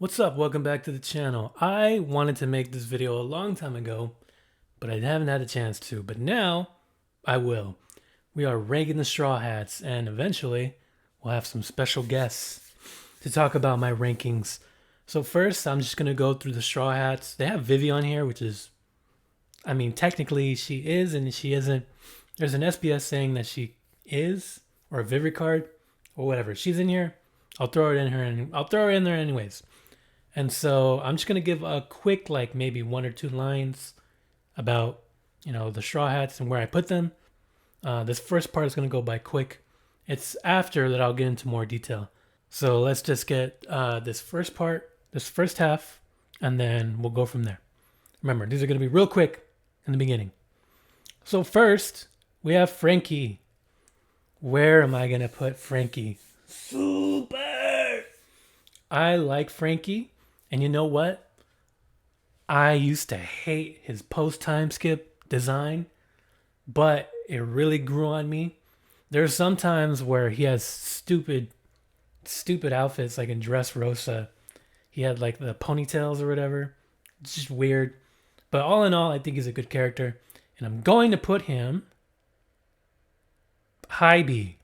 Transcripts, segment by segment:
What's up? Welcome back to the channel. I wanted to make this video a long time ago, but I haven't had a chance to. But now I will. We are ranking the Straw Hats, and eventually we'll have some special guests to talk about my rankings. So first, I'm just gonna go through the Straw Hats. They have Vivi on here, which is, I mean, technically she is and she isn't. There's an SBS saying that she is, or a Vivi card, or whatever. She's in here. I'll throw it in her, and I'll throw her in there anyways. And so I'm just gonna give a quick, like maybe one or two lines about the Straw Hats and where I put them. This first part is gonna go by quick. It's after that I'll get into more detail. So let's just get this first part, this first half, and then we'll go from there. Remember, these are gonna be real quick in the beginning. So first we have Frankie. Where am I gonna put Frankie? Super. I like Frankie. And you know what? I used to hate his post time skip design, but it really grew on me. There's some times where he has stupid outfits, like in Dressrosa. He had like the ponytails or whatever. It's just weird. But all in all, I think he's a good character. And I'm going to put him high B.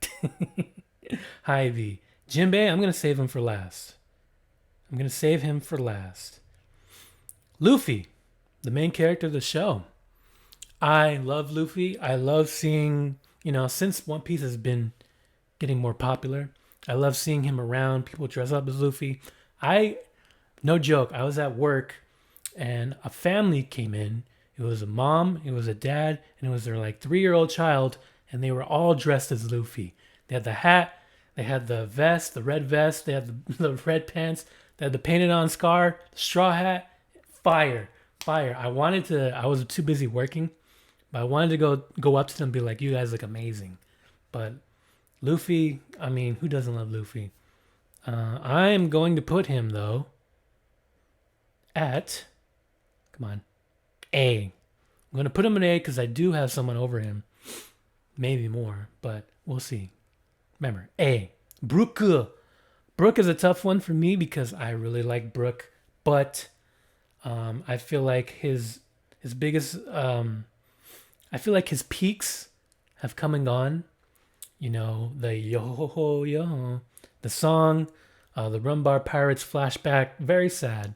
High B. Jinbei, I'm going to save him for last. I'm going to save him for last. Luffy, the main character of the show. I love Luffy. I love seeing, since One Piece has been getting more popular, I love seeing him around. People dress up as Luffy. No joke, I was at work and a family came in. It was a mom, it was a dad, and it was their like 3-year-old child, and they were all dressed as Luffy. They had the hat, they had the vest, the red vest, they had the red pants, they had the painted on scar, the straw hat. Fire. I was too busy working, but I wanted to go up to them and be like, you guys look amazing. But Luffy, I mean, who doesn't love Luffy? I am going to put him, though, at, come on, A. I'm going to put him at A because I do have someone over him. Maybe more, but we'll see. Remember, A. Brook. Brook is a tough one for me because I really like Brook, but I feel like his biggest I feel like his peaks have come and gone. The yo ho yo, the song, the Rumbar Pirates flashback, very sad.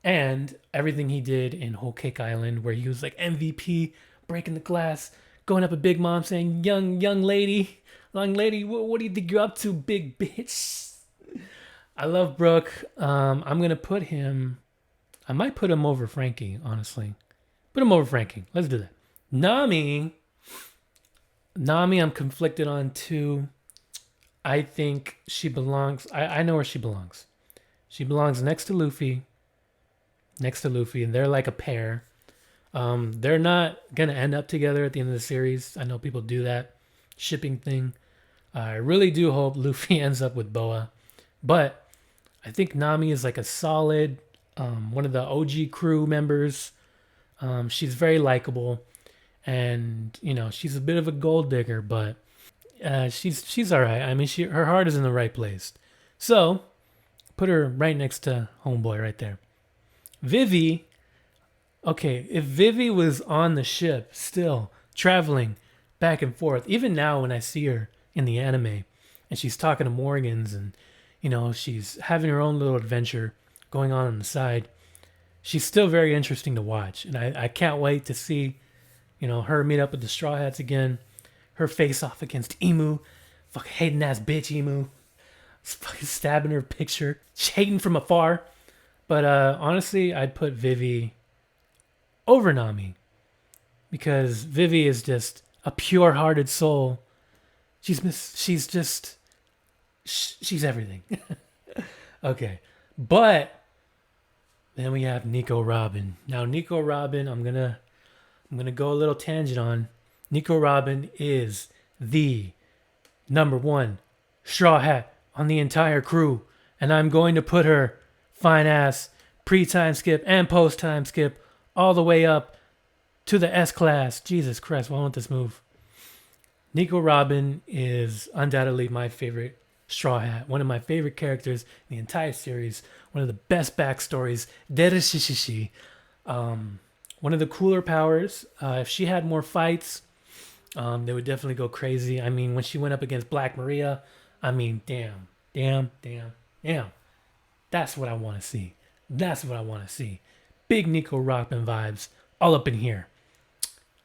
And everything he did in Whole Cake Island, where he was like MVP, breaking the glass, going up a Big Mom saying, young lady, what do you think you're up to, big bitch? I love Brook. I'm gonna put him. I might put him over Frankie, honestly. Put him over Frankie. Let's do that. Nami, I'm conflicted on too. I think she belongs. I know where she belongs. She belongs next to Luffy. And they're like a pair. They're not gonna end up together at the end of the series. I know people do that shipping thing. I really do hope Luffy ends up with Boa, but I think Nami is like a solid, one of the OG crew members. She's very likable, and she's a bit of a gold digger, but she's all right. I mean, her heart is in the right place. So put her right next to homeboy right there. Vivi. Okay, if Vivi was on the ship still traveling back and forth, even now when I see her in the anime and she's talking to Morgans and she's having her own little adventure going on the side, she's still very interesting to watch. And I can't wait to see, her meet up with the Straw Hats again. Her face off against Emu. Fucking hating ass bitch Emu. Fucking stabbing her picture. She's hating from afar. But honestly, I'd put Vivi over Nami. Because Vivi is just a pure-hearted soul. She's everything. Okay. But then we have Nico Robin. Now Nico Robin, I'm gonna go a little tangent on. Nico Robin is the #1 straw hat on the entire crew, and I'm going to put her fine ass pre-time skip and post-time skip all the way up to the S class. Jesus Christ, why won't this move? Nico Robin is undoubtedly my favorite Straw Hat, one of my favorite characters in the entire series, one of the best backstories. Derishishishi. One of the cooler powers. If she had more fights, they would definitely go crazy. I mean, when she went up against Black Maria, I mean, damn. That's what I want to see. That's what I want to see. Big Nico Rockman vibes all up in here.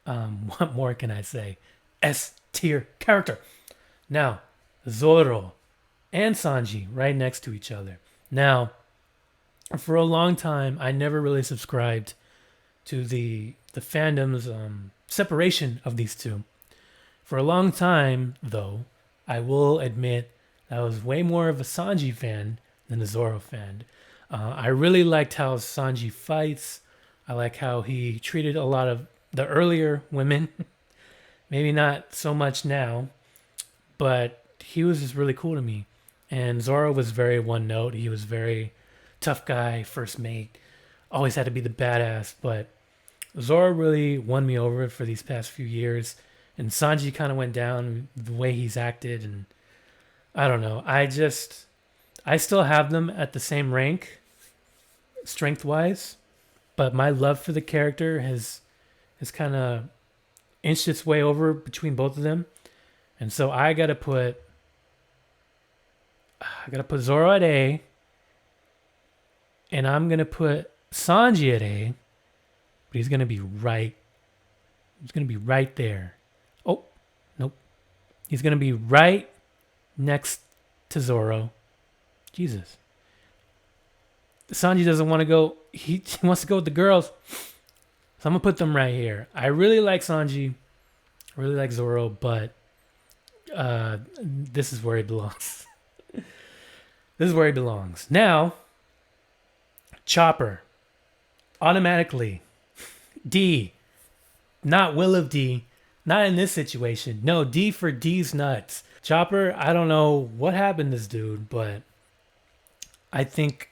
What more can I say? S tier character. Now, Zoro and Sanji right next to each other. Now, for a long time, I never really subscribed to the fandom's separation of these two. For a long time, though, I will admit I was way more of a Sanji fan than a Zoro fan. I really liked how Sanji fights. I like how he treated a lot of the earlier women. Maybe not so much now, but he was just really cool to me. And Zoro was very one note. He was very tough guy, first mate, always had to be the badass. But Zoro really won me over for these past few years. And Sanji kind of went down the way he's acted. And I don't know. I still have them at the same rank, strength-wise. But my love for the character has kind of inched its way over between both of them. And so I gotta put Zoro at A, and I'm gonna put Sanji at A, but he's gonna be right there. Oh, nope. He's gonna be right next to Zoro. Jesus. Sanji doesn't want to go. He wants to go with the girls. So I'm going to put them right here. I really like Sanji. I really like Zoro, but this is where he belongs. This is where he belongs. Now, Chopper. Automatically. D. Not Will of D. Not in this situation. No, D for D's nuts. Chopper, I don't know what happened to this dude, but I think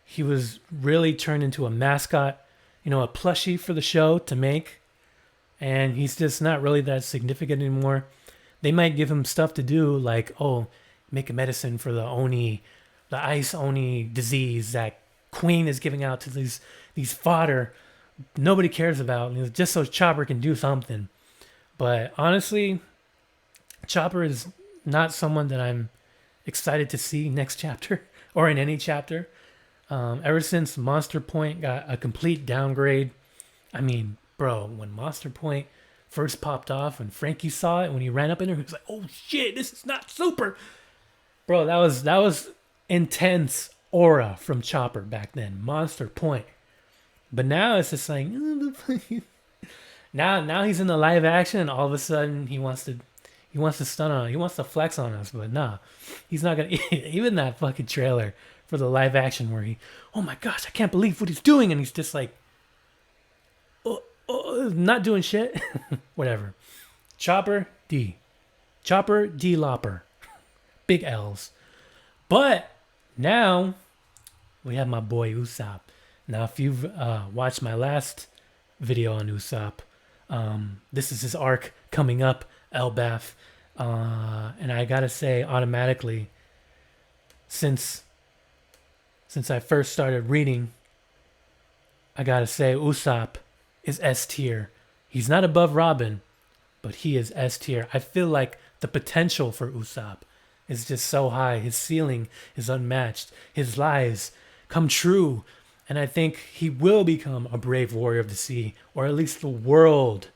he was really turned into a mascot, a plushie for the show to make. And he's just not really that significant anymore. They might give him stuff to do like, make a medicine for the ice Oni disease that Queen is giving out to these fodder nobody cares about, just so Chopper can do something. But honestly, Chopper is not someone that I'm excited to see next chapter or in any chapter. Ever since Monster Point got a complete downgrade. I mean, bro, when Monster Point first popped off and Frankie saw it, when he ran up in there, he was like, oh shit, this is not super. Bro, that was intense aura from Chopper back then. Monster Point. But now it's just like, now he's in the live action and all of a sudden he wants to stun on, he wants to flex on us, but nah, he's not gonna. Even that fucking trailer for the live action where he, oh my gosh, I can't believe what he's doing, and he's just like, not doing shit. Whatever. Chopper D Lopper, big L's. But now we have my boy Usopp. Now, if you've watched my last video on Usopp, this is his arc coming up, Elbaf. And I gotta say, automatically, since I first started reading, I gotta say Usopp is S tier. He's not above Robin, but he is S tier. I feel like the potential for Usopp is just so high. His ceiling is unmatched. His lies come true. And I think he will become a brave warrior of the sea, or at least the world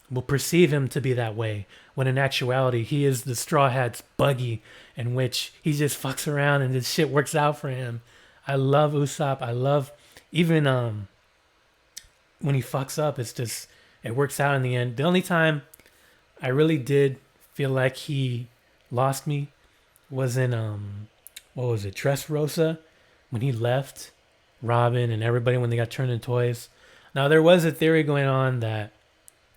will perceive him to be that way, when in actuality he is the Straw Hat's Buggy, in which he just fucks around and this shit works out for him. I love Usopp. I love even when he fucks up, it works out in the end. The only time I really did feel like he lost me was in Dressrosa, when he left Robin and everybody when they got turned into toys. Now, there was a theory going on that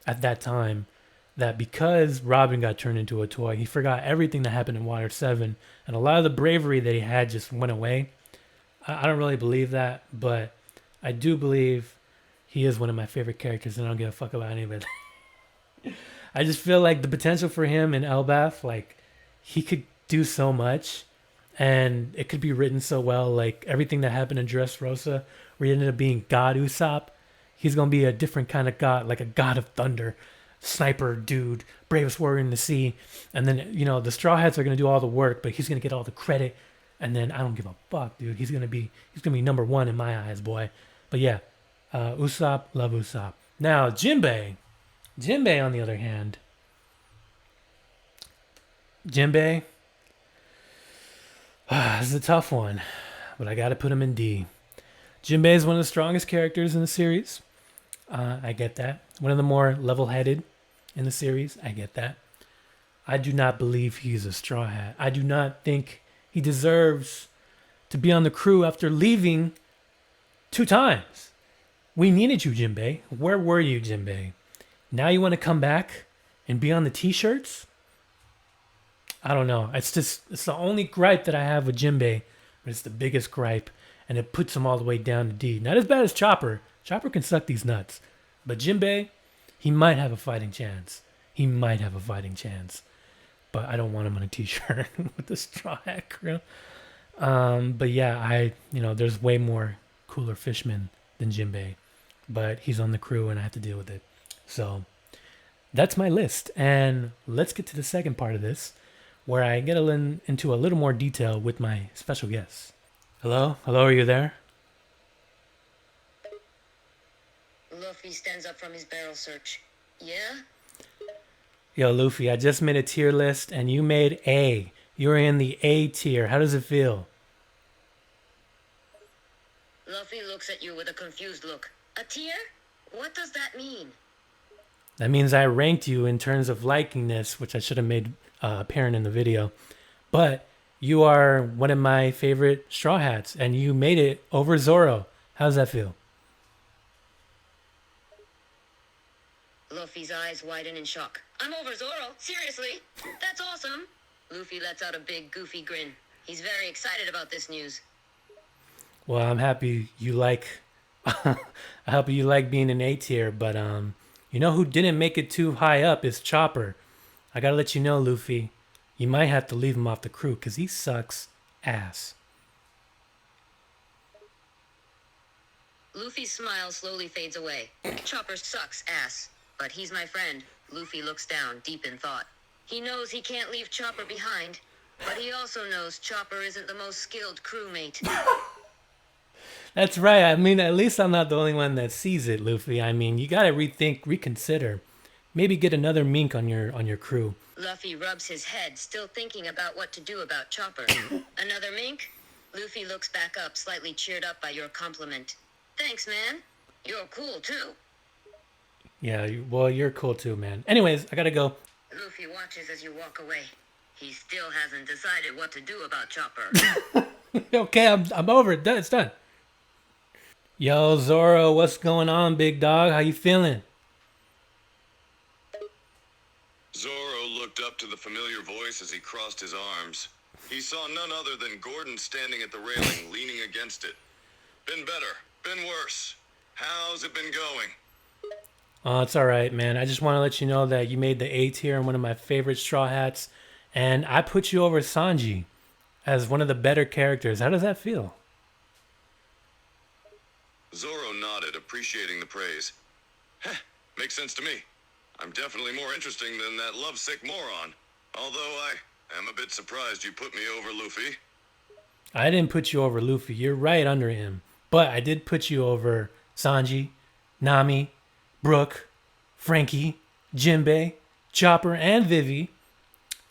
at that time that because Robin got turned into a toy, he forgot everything that happened in Water 7, and a lot of the bravery that he had just went away. I don't really believe that, but I do believe he is one of my favorite characters, and I don't give a fuck about any of it. I just feel like the potential for him in Elbaf, like, he could do so much. and it could be written so well, like everything that happened in Dressrosa, where he ended up being God Usopp. He's gonna be a different kind of god, like a god of thunder, sniper dude, bravest warrior in the sea. And then the Straw Hats are gonna do all the work, but he's gonna get all the credit. And then I don't give a fuck, dude. He's gonna be number one in my eyes, boy. But yeah, Usopp, love Usopp. Now Jinbei on the other hand, Jinbei, this is a tough one, but I gotta put him in D. Jinbei is one of the strongest characters in the series. I get that. One of the more level-headed in the series. I get that. I do not believe he's a Straw Hat. I do not think he deserves to be on the crew after leaving 2 times. We needed you, Jinbei. Where were you, Jinbei? Now you want to come back and be on the t-shirts? I don't know. It's the only gripe that I have with Jinbei, but it's the biggest gripe, and it puts him all the way down to D. Not as bad as Chopper. Chopper can suck these nuts. But Jinbei, he might have a fighting chance. But I don't want him on a t-shirt with the Straw Hat crew. But yeah, there's way more cooler fishmen than Jinbei. But he's on the crew and I have to deal with it. So that's my list. And let's get to the second part of this, where I get into a little more detail with my special guests. Hello? Hello, are you there? Luffy stands up from his barrel search. Yeah? Yo, Luffy, I just made a tier list and you made A. You're in the A tier. How does it feel? Luffy looks at you with a confused look. A tier? What does that mean? That means I ranked you in terms of likingness, which I should have made apparent in the video. But you are one of my favorite Straw Hats, and you made it over Zoro. How does that feel? Luffy's eyes widen in shock. I'm over Zoro? Seriously? That's awesome. Luffy lets out a big, goofy grin. He's very excited about this news. Well, I'm happy you like... I hope you like being in A tier, but you know who didn't make it too high up is Chopper. I gotta let you know, Luffy, you might have to leave him off the crew because he sucks ass. Luffy's smile slowly fades away. Chopper sucks ass, but he's my friend. Luffy looks down, deep in thought. He knows he can't leave Chopper behind, but he also knows Chopper isn't the most skilled crewmate. That's right. I mean, at least I'm not the only one that sees it, Luffy. I mean, you gotta reconsider. Maybe get another mink on your crew. Luffy rubs his head, still thinking about what to do about Chopper. Another mink? Luffy looks back up, slightly cheered up by your compliment. Thanks, man. You're cool, too. Yeah, well, you're cool too, man. Anyways, I gotta go. Luffy watches as you walk away. He still hasn't decided what to do about Chopper. Okay, I'm over it. It's done. Yo, Zoro, what's going on, big dog? How you feeling? Zoro looked up to the familiar voice as he crossed his arms. He saw none other than Gordon standing at the railing, leaning against it. Been better, been worse. How's it been going? Oh, it's all right, man. I just want to let you know that you made the A tier and one of my favorite Straw Hats, and I put you over Sanji as one of the better characters. How does that feel? Zoro nodded, appreciating the praise. Heh, makes sense to me. I'm definitely more interesting than that lovesick moron. Although I am a bit surprised you put me over Luffy. I didn't put you over Luffy. You're right under him. But I did put you over Sanji, Nami, Brook, Frankie, Jinbei, Chopper, and Vivi.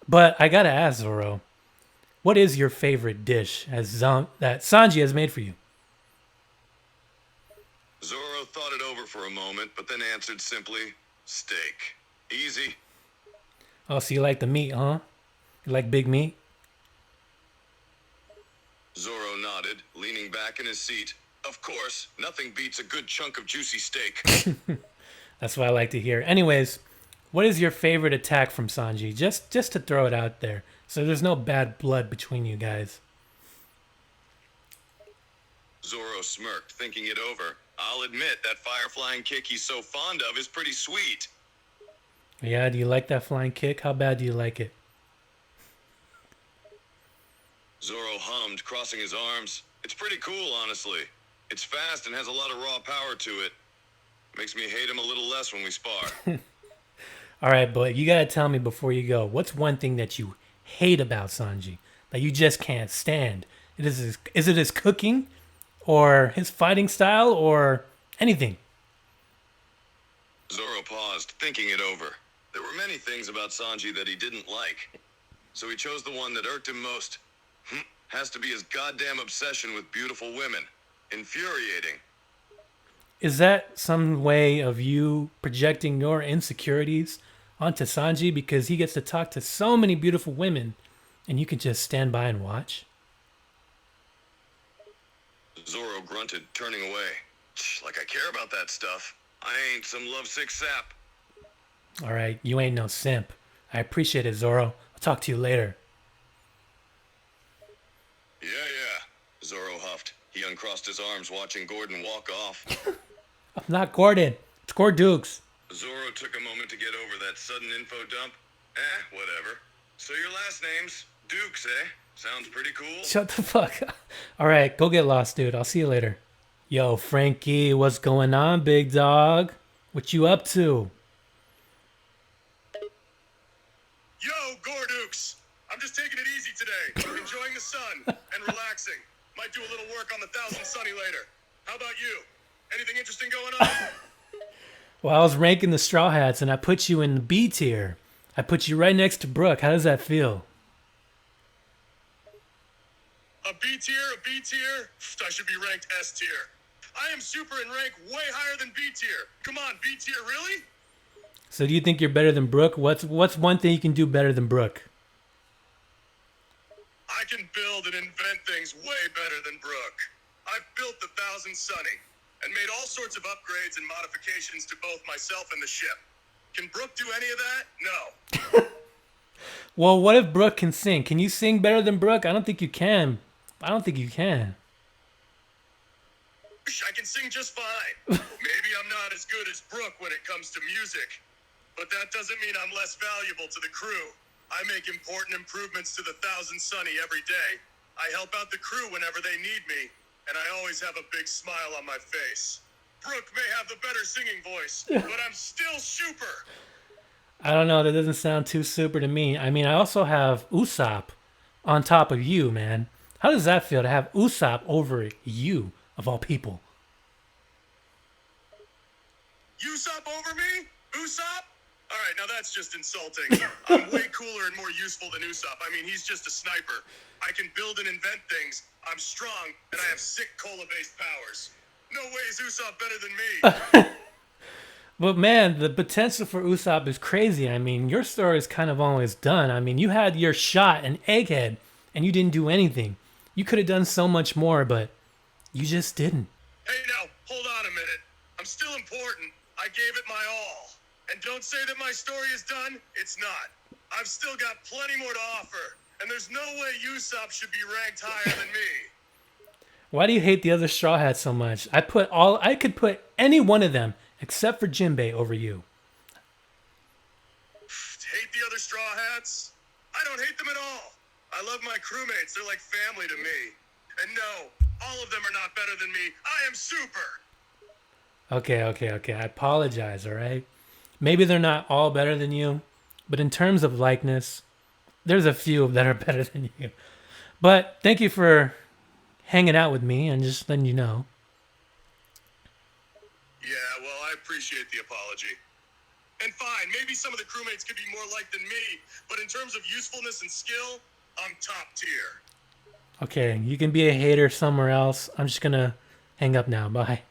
But I gotta ask, Zoro, what is your favorite dish that Sanji has made for you? Zoro thought it over for a moment, but then answered simply, steak. Easy. Oh, so you like the meat, huh? You like big meat? Zoro nodded, leaning back in his seat. Of course, nothing beats a good chunk of juicy steak. That's what I like to hear. Anyways, what is your favorite attack from Sanji? Just to throw it out there, so there's no bad blood between you guys. Zoro smirked, thinking it over. I'll admit that fire-flying kick he's so fond of is pretty sweet. Yeah, do you like that flying kick? How bad do you like it? Zoro hummed, crossing his arms. It's pretty cool, honestly. It's fast and has a lot of raw power to it. Makes me hate him a little less when we spar. All right, but you gotta tell me before you go, what's one thing that you hate about Sanji that you just can't stand? Is it his cooking, or his fighting style, or anything? Zoro paused, thinking it over. There were many things about Sanji that he didn't like, so he chose the one that irked him most. Has to be his goddamn obsession with beautiful women. Infuriating. Is that some way of you projecting your insecurities onto Sanji because he gets to talk to so many beautiful women and you can just stand by and watch? Zoro grunted, turning away. Like I care about that stuff. I ain't some lovesick sap. All right, you ain't no simp. I appreciate it, Zoro. I'll talk to you later. Yeah. Zoro huffed. He uncrossed his arms, watching Gordon walk off. I'm not Gordon. It's Gordukes. Zoro took a moment to get over that sudden info dump. Whatever. So your last name's Dukes, eh? Sounds pretty cool. Shut the fuck up. All right, go get lost, dude. I'll see you later. Yo, Frankie, what's going on, big dog? What you up to? Yo, Gordukes! I'm just taking it easy today. Enjoying the sun and relaxing. Might do a little work on the Thousand Sunny later. How about you? Anything interesting going on? Well, I was ranking the Straw Hats and I put you in the B tier. I put you right next to Brooke. How does that feel? A B tier? I should be ranked S tier. I am super in rank way higher than B tier. Come on, B tier, really? So do you think you're better than Brooke? What's one thing you can do better than Brooke? I can build and invent things way better than Brooke. I've built the Thousand Sunny and made all sorts of upgrades and modifications to both myself and the ship. Can Brooke do any of that? No. Well, what if Brooke can sing? Can you sing better than Brooke? I don't think you can. I can sing just fine. Maybe I'm not as good as Brooke when it comes to music, but that doesn't mean I'm less valuable to the crew. I make important improvements to the Thousand Sunny every day. I help out the crew whenever they need me, and I always have a big smile on my face. Brooke may have the better singing voice, but I'm still super. I don't know. That doesn't sound too super to me. I mean, I also have Usopp on top of you, man. How does that feel to have Usopp over you, of all people? Usopp over me? Usopp? All right, now that's just insulting. I'm way cooler and more useful than Usopp. I mean, he's just a sniper. I can build and invent things. I'm strong, and I have sick cola-based powers. No way is Usopp better than me. But man, the potential for Usopp is crazy. I mean, your story is kind of always done. I mean, you had your shot in Egghead, and you didn't do anything. You could have done so much more, but you just didn't. Hey, now, hold on a minute. I'm still important. I gave it my all. And don't say that my story is done. It's not. I've still got plenty more to offer. And there's no way Usopp should be ranked higher than me. Why do you hate the other Straw Hats so much? I could put any one of them except for Jinbei over you. Hate the other Straw Hats? I don't hate them at all. I love my crewmates. They're like family to me. And no, all of them are not better than me. I am super. Okay. I apologize, all right? Maybe they're not all better than you, but in terms of likeness, there's a few that are better than you. But thank you for hanging out with me and just letting you know. Yeah, well, I appreciate the apology. And fine, maybe some of the crewmates could be more liked than me, but in terms of usefulness and skill, I'm top tier. Okay, you can be a hater somewhere else. I'm just gonna hang up now. Bye.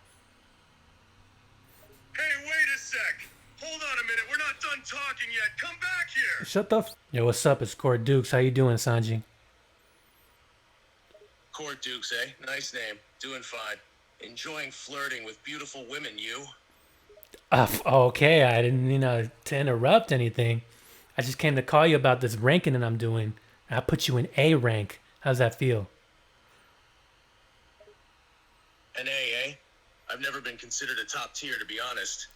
Hey, wait a sec. Hold on a minute. We're not done talking yet. Come back here. Shut the Yo, what's up? It's Cord Dukes. How you doing, Sanji? Court Dukes, eh? Nice name. Doing fine. Enjoying flirting with beautiful women, you? Okay, I didn't mean to interrupt anything. I just came to call you about this ranking that I'm doing. I put you in A rank. How's that feel? An A, eh? I've never been considered a top tier, to be honest.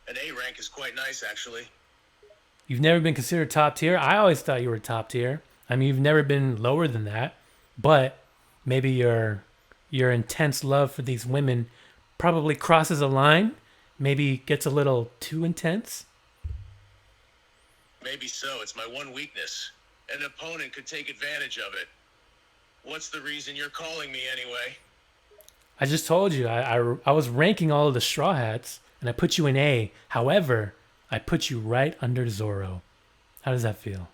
An A rank is quite nice, actually. You've never been considered top tier? I always thought you were top tier. I mean, you've never been lower than that. but maybe your intense love for these women probably crosses a line, maybe gets a little too intense. Maybe so. It's my one weakness. An opponent could take advantage of it. What's the reason you're calling me anyway? I just told you I was ranking all of the Straw Hats and I put you in A. However, I put you right under Zoro. How does that feel?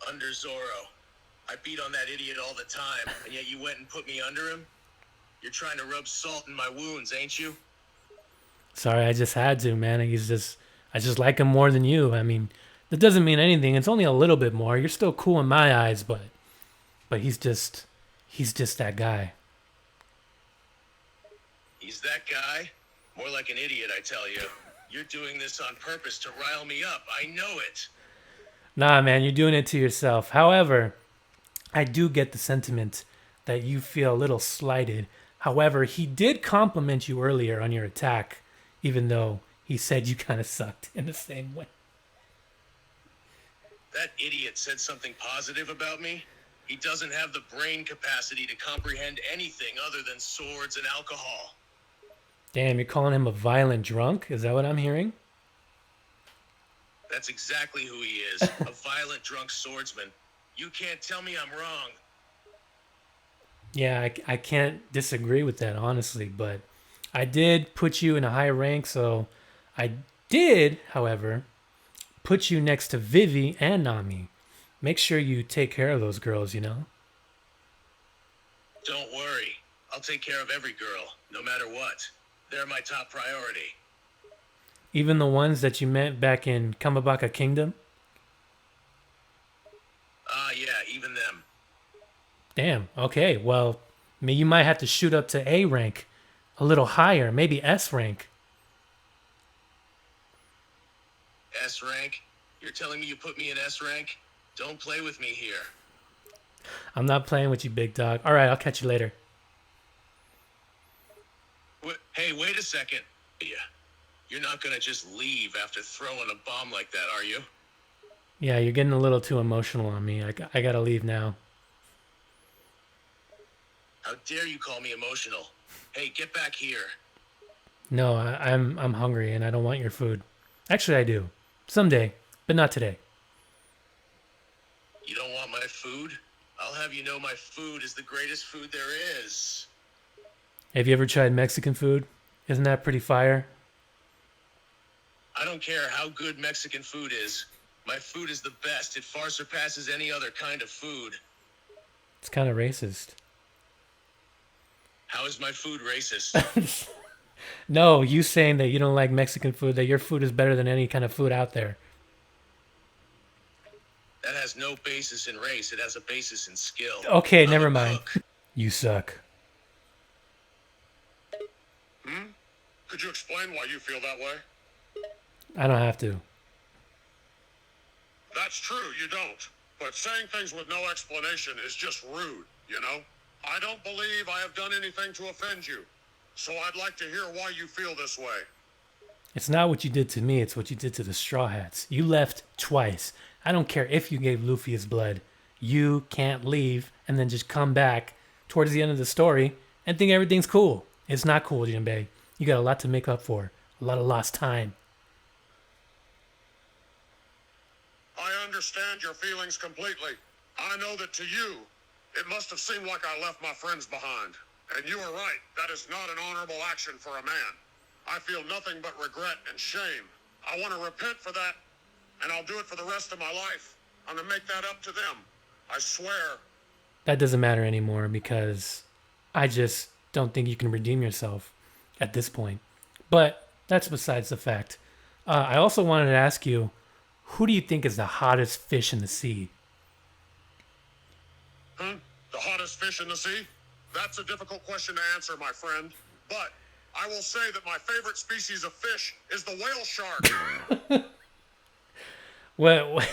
Under Zorro. I beat on that idiot all the time, and yet you went and put me under him? You're trying to rub salt in my wounds, ain't you? Sorry, I just had to, man. I just like him more than you. I mean, that doesn't mean anything. It's only a little bit more. You're still cool in my eyes, but he's just that guy. He's that guy? More like an idiot, I tell you. You're doing this on purpose to rile me up. I know it. Nah, man, you're doing it to yourself. However, I do get the sentiment that you feel a little slighted. However, he did compliment you earlier on your attack, even though he said you kind of sucked in the same way. That idiot said something positive about me? He doesn't have the brain capacity to comprehend anything other than swords and alcohol. Damn, you're calling him a violent drunk? Is that what I'm hearing? That's exactly who he is. A violent drunk swordsman. You can't tell me I'm wrong. Yeah, I can't disagree with that, honestly, but I did put you in a high rank, so I did, however, put you next to Vivi and Nami. Make sure you take care of those girls, you know? Don't worry. I'll take care of every girl, no matter what. They're my top priority. Even the ones that you met back in Kamabaka Kingdom? Yeah, even them. Damn, okay, well, you might have to shoot up to A rank, a little higher, maybe S rank. S rank? You're telling me you put me in S rank? Don't play with me here. I'm not playing with you, big dog. All right, I'll catch you later. Hey, wait a second. Yeah. You're not gonna just leave after throwing a bomb like that, are you? Yeah, you're getting a little too emotional on me. I gotta leave now. How dare you call me emotional? Hey, get back here. No, I'm hungry and I don't want your food. Actually, I do. Someday, but not today. You don't want my food? I'll have you know my food is the greatest food there is. Have you ever tried Mexican food? Isn't that pretty fire? I don't care how good Mexican food is. My food is the best. It far surpasses any other kind of food. It's kind of racist. How is my food racist? No, you saying that you don't like Mexican food, that your food is better than any kind of food out there. That has no basis in race. It has a basis in skill. Okay, I'm never a mind. cook. You suck. Could you explain why you feel that way? I don't have to. That's true, you don't. But saying things with no explanation is just rude, you know? I don't believe I have done anything to offend you. So I'd like to hear why you feel this way. It's not what you did to me, it's what you did to the Straw Hats. You left twice. I don't care if you gave Luffy his blood. You can't leave and then just come back towards the end of the story and think everything's cool. It's not cool, Jinbei. You got a lot to make up for. A lot of lost time. I understand your feelings completely. I know that to you, it must have seemed like I left my friends behind. And you are right, that is not an honorable action for a man. I feel nothing but regret and shame. I want to repent for that, and I'll do it for the rest of my life. I'm going to make that up to them. I swear. That doesn't matter anymore because I just don't think you can redeem yourself at this point. But that's besides the fact. I also wanted to ask you, who do you think is the hottest fish in the sea? The hottest fish in the sea? That's a difficult question to answer, my friend. But I will say that my favorite species of fish is the whale shark. What,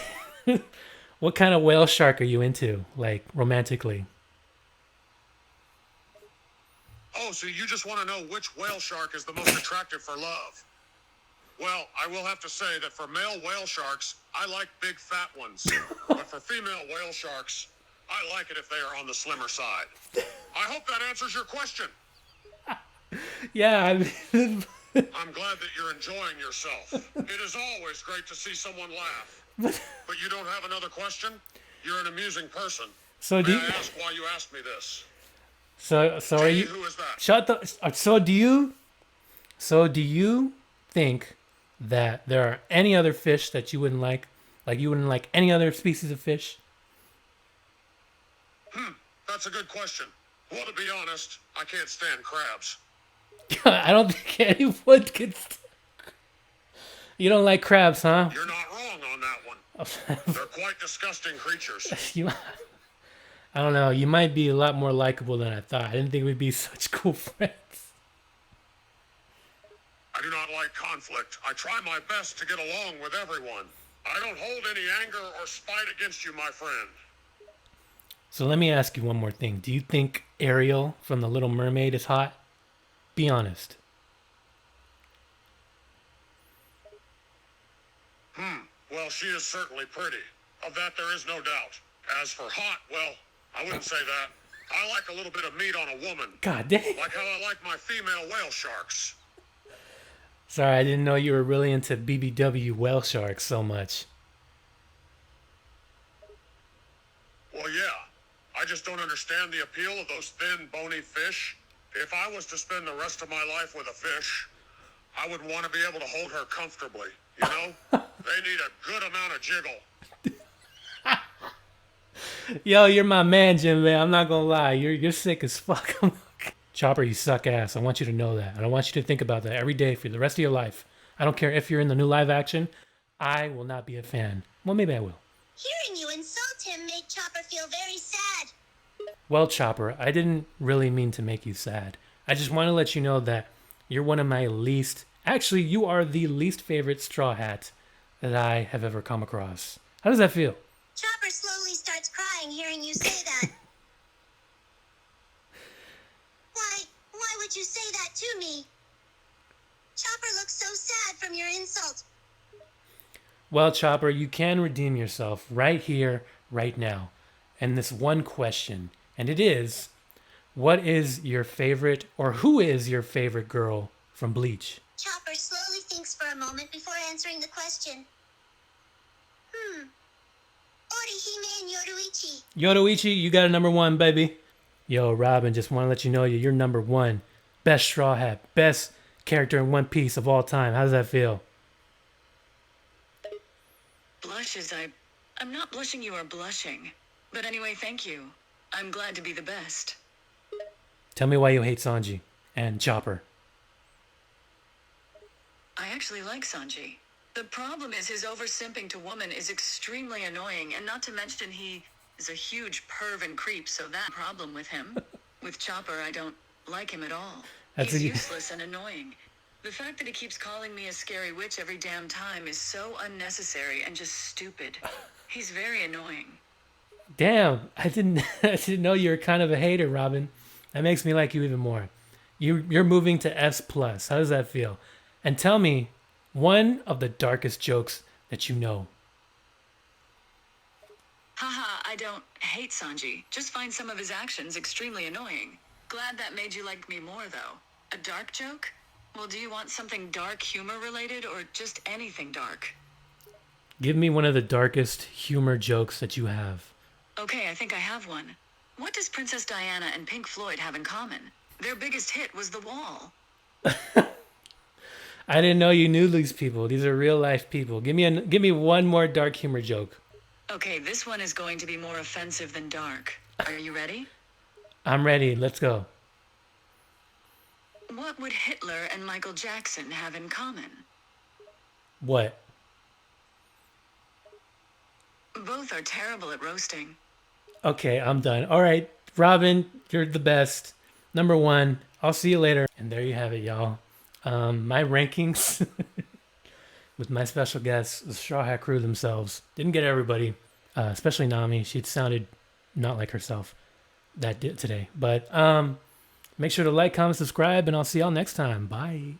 what kind of whale shark are you into, like romantically? Oh, so you just want to know which whale shark is the most attractive for love? Well, I will have to say that for male whale sharks, I like big fat ones. But for female whale sharks, I like it if they are on the slimmer side. I hope that answers your question. Yeah, I mean, I'm glad that you're enjoying yourself. It is always great to see someone laugh. But you don't have another question? You're an amusing person. so May do I ask why you asked me this? so are Gee, you who is that? shut the so do you think that there are any other fish that you wouldn't like? Like you wouldn't like any other species of fish? That's a good question. Well, to be honest, I can't stand crabs. I don't think anyone could. You don't like crabs, huh? You're not wrong on that one. They're quite disgusting creatures. You, I don't know. You might be a lot more likable than I thought. I didn't think we'd be such cool friends. I do not like conflict. I try my best to get along with everyone. I don't hold any anger or spite against you, my friend. So let me ask you one more thing. Do you think Ariel from The Little Mermaid is hot? Be honest. Well, she is certainly pretty. Of that there is no doubt. As for hot, well, I wouldn't say that. I like a little bit of meat on a woman. God dang. Like how I like my female whale sharks. Sorry, I didn't know you were really into BBW Whale Sharks so much. Well, yeah. I just don't understand the appeal of those thin, bony fish. If I was to spend the rest of my life with a fish, I would want to be able to hold her comfortably, you know? They need a good amount of jiggle. Yo, you're my man, Jim, man. I'm not gonna lie. You're sick as fuck. Chopper, you suck ass. I want you to know that. And I want you to think about that every day for the rest of your life. I don't care if you're in the new live action. I will not be a fan. Well, maybe I will. Hearing you insult him made Chopper feel very sad. Well, Chopper, I didn't really mean to make you sad. I just want to let you know that you're one of my least... Actually, you are the least favorite Straw Hat that I have ever come across. How does that feel? Chopper slowly starts crying hearing you say that. Why would you say that to me? Chopper looks so sad from your insult. Well, Chopper, you can redeem yourself right here, right now. And this one question, and it is, what is your favorite, or who is your favorite girl from Bleach? Chopper slowly thinks for a moment before answering the question. Orihime and Yoruichi. Yoruichi, you got a number one, baby. Yo, Robin, just want to let you know you're number one. Best Straw Hat, best character in One Piece of all time. How does that feel? Blushes, I'm not blushing, you are blushing. But anyway, thank you. I'm glad to be the best. Tell me why you hate Sanji and Chopper. I actually like Sanji. The problem is his over-simping to woman is extremely annoying, and not to mention he is a huge perv and creep, so that problem with him. With Chopper, I don't like him at all. He's useless and annoying. The fact that he keeps calling me a scary witch every damn time is so unnecessary and just stupid. He's very annoying. Damn, I didn't know you were kind of a hater, Robin. That makes me like you even more. You're moving to S+. How does that feel? And tell me one of the darkest jokes that you know. Haha, I don't hate Sanji. Just find some of his actions extremely annoying. Glad that made you like me more, though. A dark joke? Well, do you want something dark humor related or just anything dark? Give me one of the darkest humor jokes that you have. Okay, I think I have one. What does Princess Diana and Pink Floyd have in common? Their biggest hit was The Wall. I didn't know you knew these people. These are real life people. Give me one more dark humor joke. Okay, this one is going to be more offensive than dark. Are you ready? I'm ready. Let's go. What would Hitler and Michael Jackson have in common? What? Both are terrible at roasting. Okay, I'm done. All right, Robin, you're the best. Number one. I'll see you later. And there you have it, y'all. My rankings with my special guests, the Straw Hat Crew themselves. Didn't get everybody, especially Nami. She sounded not like herself today. But make sure to like, comment, subscribe, and I'll see y'all next time. Bye.